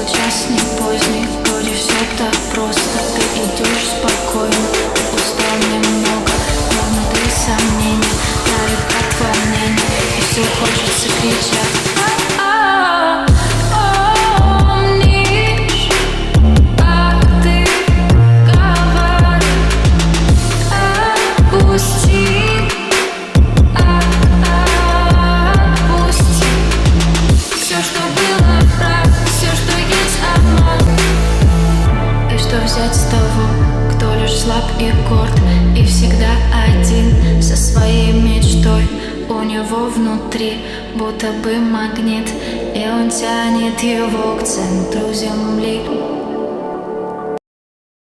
был час не поздний, вроде все так просто. Ты идешь спокойно, устал немного, но внутри сомнения давит как волнение, и все хочется кричать. Помнишь, как ты говорил, отпусти, отпусти. Все, что было прав, все, что есть обман. И что взять с того, кто лишь слаб и горд, и всегда один со своей мечтой. У него внутри будто бы магнит, и он тянет его к центру земли.